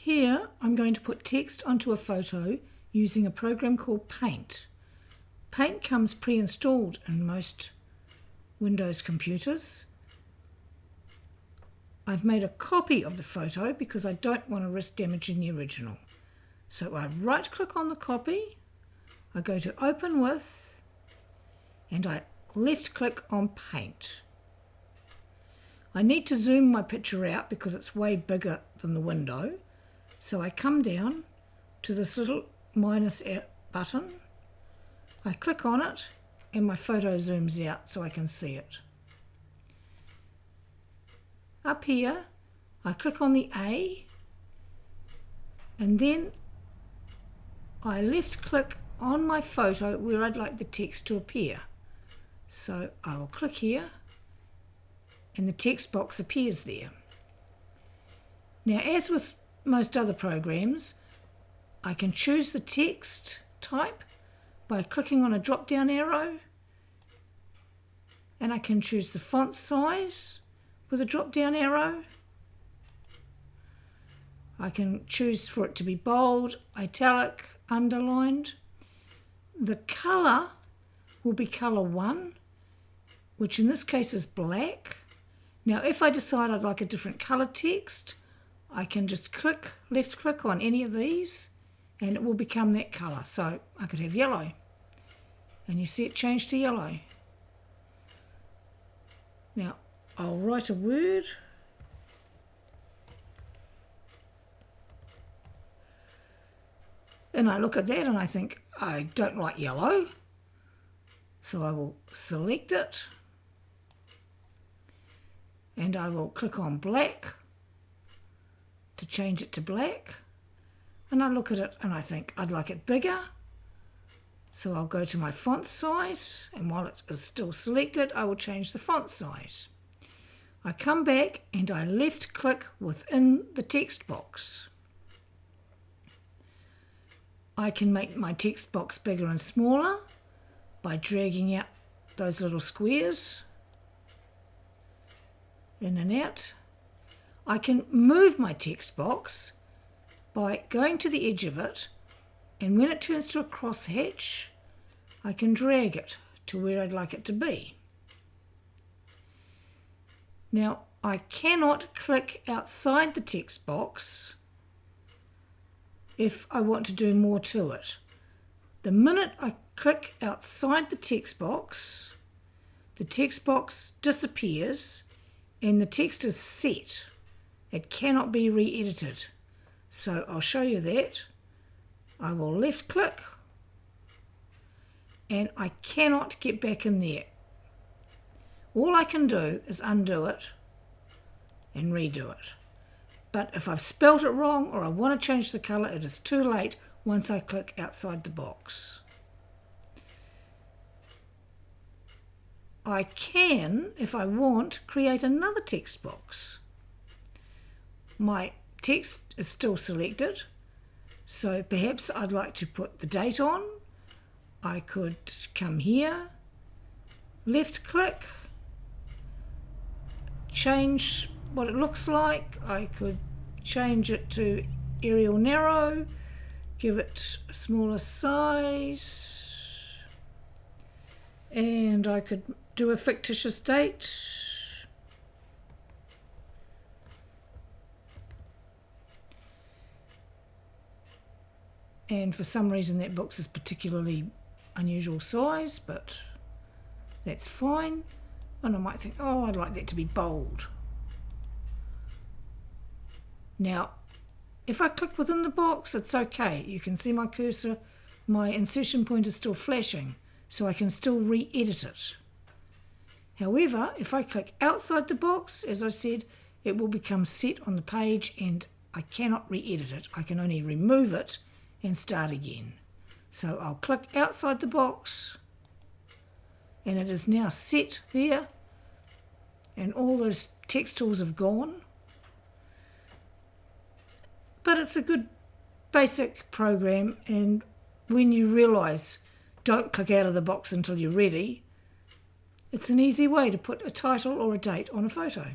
Here I'm going to put text onto a photo using a program called Paint. Paint comes pre-installed in most Windows computers. I've made a copy of the photo because I don't want to risk damaging the original. So I right click on the copy, I go to Open With, and I left click on Paint. I need to zoom my picture out because it's way bigger than the window. So I come down to this little minus button, I click on it and my photo zooms out so I can see it. Up here I click on the A and then I left click on my photo where I'd like the text to appear. So I will click here and the text box appears there. Now, as with most other programs, I can choose the text type by clicking on a drop down arrow, and I can choose the font size with a drop down arrow. I can choose for it to be bold, italic, underlined. The colour will be colour 1, which in this case is black. Now if I decide I'd like a different colour text, I can just left click on any of these and it will become that colour. So I could have yellow, and you see it change to yellow. Now I'll write a word. And I look at that and I think, I don't like yellow. So I will select it. And I will click on black to change it to black. And I look at it and I think, I'd like it bigger. So I'll go to my font size, and while it is still selected, I will change the font size. I come back and I left click within the text box. I can make my text box bigger and smaller by dragging out those little squares in and out. I can move my text box by going to the edge of it, and when it turns to a crosshatch, I can drag it to where I'd like it to be. Now, I cannot click outside the text box if I want to do more to it. The minute I click outside the text box disappears and the text is set. It cannot be re-edited. So I'll show you that. I will left click and I cannot get back in there. All I can do is undo it and redo it. But if I've spelt it wrong or I want to change the colour, it is too late once I click outside the box. I can, if I want, create another text box. My text is still selected, so perhaps I'd like to put the date on. I could come here, left click, change what it looks like. I could change it to Arial Narrow, give it a smaller size, and I could do a fictitious date. And for some reason that box is particularly unusual size, but that's fine. And I might think, oh, I'd like that to be bold. Now, if I click within the box, it's okay. You can see my cursor, my insertion point is still flashing, so I can still re-edit it. However, if I click outside the box, as I said, it will become set on the page and I cannot re-edit it. I can only remove it and start again. So I'll click outside the box and it is now set there and all those text tools have gone. But it's a good basic program, and when you realise don't click out of the box until you're ready, it's an easy way to put a title or a date on a photo.